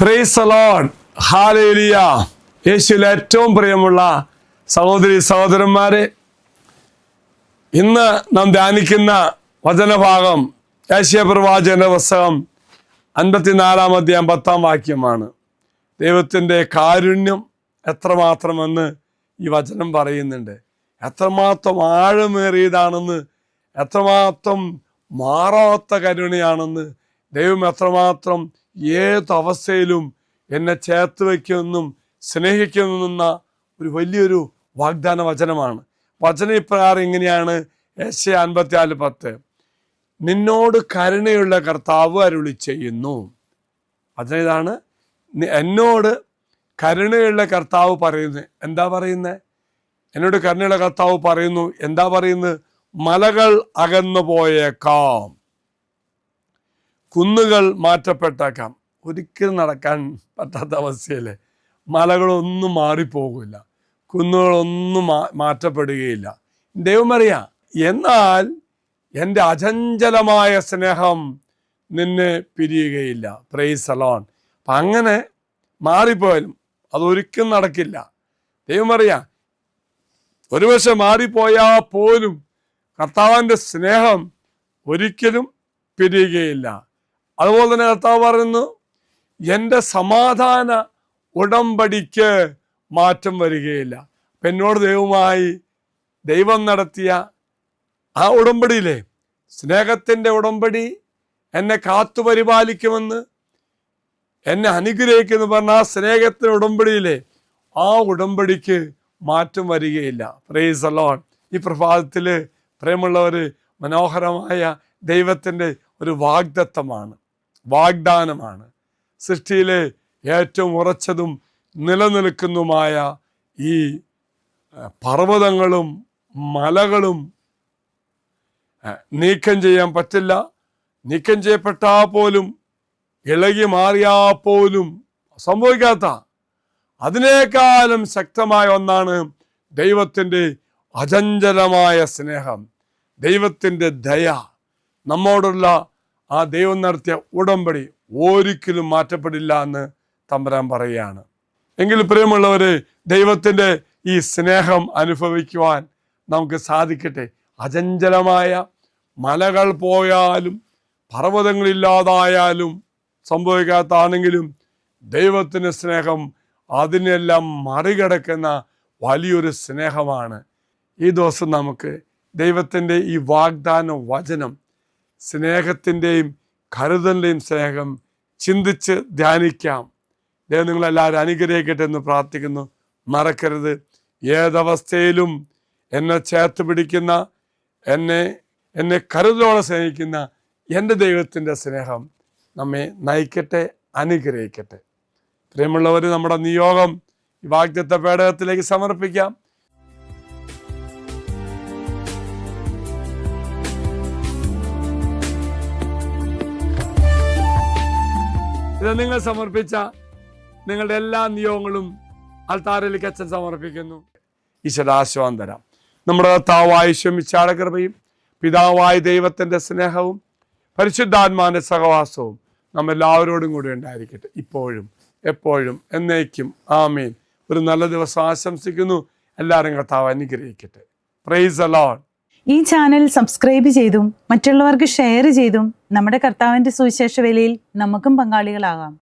Praise the Lord, hallelujah. യേശുവിൽ ഏറ്റവും പ്രിയമുള്ള സഹോദരി സഹോദരന്മാരെ, ഇന്ന് നാം ധ്യാനിക്കുന്ന വചനഭാഗം യെശയ്യാപ്രവാചകന്റെ പുസ്തകം 54-ാം അധ്യായം 10-ാം വാക്യമാണ്. ദൈവത്തിൻ്റെ കാരുണ്യം എത്രമാത്രമെന്ന് ഈ വചനം പറയുന്നുണ്ട്. എത്രമാത്രം ആഴമേറിയതാണെന്ന്, എത്രമാത്രം മാറാത്ത കരുണയാണെന്ന്, ദൈവം എത്രമാത്രം ഏതവസ്ഥയിലും എന്നെ ചേർത്ത് വയ്ക്കുമെന്നും സ്നേഹിക്കുമെന്ന ഒരു വലിയൊരു വാഗ്ദാന വചനമാണ്. വചനം ഇപ്രകാരം ഇങ്ങനെയാണ്. യെശയ്യാ 54:10, നിന്നോട് കരുണയുള്ള കർത്താവ് അരുളി ചെയ്യുന്നു. വചനം ഇതാണ്. എന്നോട് കരുണയുള്ള കർത്താവ് പറയുന്നത് എന്താ പറയുന്നത്? എന്നോട് കരുണയുള്ള കർത്താവ് പറയുന്നു. എന്താ പറയുന്നത്? മലകൾ അകന്നു പോയേക്കാം, കുന്നുകൾ മാറ്റപ്പെട്ടേക്കാം. ഒരിക്കലും നടക്കാൻ പറ്റാത്ത അവസ്ഥയല്ലേ. മലകളൊന്നും മാറിപ്പോകില്ല, കുന്നുകളൊന്നും മാറ്റപ്പെടുകയില്ല. ദൈവം അറിയാം. എന്നാൽ എൻ്റെ അചഞ്ചലമായ സ്നേഹം നിന്നെ പിരിയുകയില്ല. Praise the Lord. അപ്പം അങ്ങനെ മാറിപ്പോയാലും അതൊരിക്കലും നടക്കില്ല. ദൈവം അറിയാം. ഒരു പക്ഷെ മാറിപ്പോയാൽ പോലും കർത്താവിൻ്റെ സ്നേഹം ഒരിക്കലും പിരിയുകയില്ല. അതുപോലെ തന്നെ കർത്താവ് പറയുന്നു, എൻ്റെ സമാധാന ഉടമ്പടിക്ക് മാറ്റം വരികയില്ല. അപ്പം എന്നോട് ദൈവം നടത്തിയ ആ ഉടമ്പടിയിലെ സ്നേഹത്തിൻ്റെ ഉടമ്പടി, എന്നെ കാത്തു പരിപാലിക്കുമെന്ന്, എന്നെ അനുഗ്രഹിക്കുന്നു പറഞ്ഞ ആ സ്നേഹത്തിൻ്റെ ഉടമ്പടിയിലെ ആ ഉടമ്പടിക്ക് മാറ്റം വരികയില്ല. Praise the Lord. ഈ പ്രഭാതത്തിൽ പ്രേമുള്ളവർ, മനോഹരമായ ദൈവത്തിൻ്റെ ഒരു വാഗ്ദാനമാണ്. സൃഷ്ടിയിലെ ഏറ്റവും ഉറച്ചതും നിലനിൽക്കുന്നതുമായ ഈ പർവ്വതങ്ങളും മലകളും നീക്കം ചെയ്യാൻ പറ്റില്ല. നീക്കം ചെയ്യപ്പെട്ടാൽ പോലും, ഇളകി മാറിയാൽ പോലും സംഭവിക്കാത്ത അതിനേക്കാളും ശക്തമായ ഒന്നാണ് ദൈവത്തിൻ്റെ അചഞ്ചലമായ സ്നേഹം, ദൈവത്തിൻ്റെ ദയ. നമ്മോടുള്ള ആ ദൈവം നടത്തിയ ഉടമ്പടി ഒരിക്കലും മാറ്റപ്പെടില്ല എന്ന് തമ്പുരാൻ പറയുകയാണ്. എങ്കിൽ പ്രിയമുള്ളവരെ, ദൈവത്തിൻ്റെ ഈ സ്നേഹം അനുഭവിക്കുവാൻ നമുക്ക് സാധിക്കട്ടെ. അചഞ്ചലമായ മലകൾ പോയാലും പർവ്വതങ്ങളില്ലാതായാലും സംഭവിക്കാത്താണെങ്കിലും ദൈവത്തിൻ്റെ സ്നേഹം അതിനെല്ലാം മറികടക്കുന്ന വലിയൊരു സ്നേഹമാണ്. ഈ ദിവസം നമുക്ക് ദൈവത്തിൻ്റെ ഈ വാഗ്ദാന വചനം, സ്നേഹത്തിൻ്റെയും കരുതലിൻ്റെയും സ്നേഹം ചിന്തിച്ച് ധ്യാനിക്കാം. ദൈവം നിങ്ങളെല്ലാവരും അനുഗ്രഹിക്കട്ടെ എന്ന് പ്രാർത്ഥിക്കുന്നു. മറക്കരുത്, ഏതവസ്ഥയിലും എന്നെ ചേർത്ത് പിടിക്കുന്ന, എന്നെ കരുതലോടെ സ്നേഹിക്കുന്ന എൻ്റെ ദൈവത്തിൻ്റെ സ്നേഹം നമ്മെ നയിക്കട്ടെ, അനുഗ്രഹിക്കട്ടെ. പ്രിയമുള്ളവർ, നമ്മുടെ നിയോഗം ഈ വാഗ്ദത്ത പേടകത്തിലേക്ക് സമർപ്പിക്കാം. ഇത് നിങ്ങൾ സമർപ്പിച്ച നിങ്ങളുടെ എല്ലാ നിയോഗങ്ങളും അൾത്താരയിലേക്ക് അച്ഛൻ സമർപ്പിക്കുന്നു. ഈശ്വരാശ്വാസം തരാം. നമ്മുടെ കർത്താവായ ഈശോമിശിഹായുടെ കൃപയും പിതാവായ ദൈവത്തിൻ്റെ സ്നേഹവും പരിശുദ്ധാത്മാവിൻ്റെ സഹവാസവും നമ്മെല്ലാവരോടും കൂടി ഉണ്ടായിരിക്കട്ടെ, ഇപ്പോഴും എപ്പോഴും എന്നേക്കും. ആമേൻ. ഒരു നല്ല ദിവസം ആശംസിക്കുന്നു. എല്ലാവരും കർത്താവ് അനുഗ്രഹിക്കട്ടെ. Praise the Lord. ഈ ചാനൽ സബ്സ്ക്രൈബ് ചെയ്തും മറ്റുള്ളവർക്ക് ഷെയർ ചെയ്തും നമ്മുടെ കർത്താവിൻ്റെ സുവിശേഷ വേലയിൽ നമുക്കും പങ്കാളികളാകാം.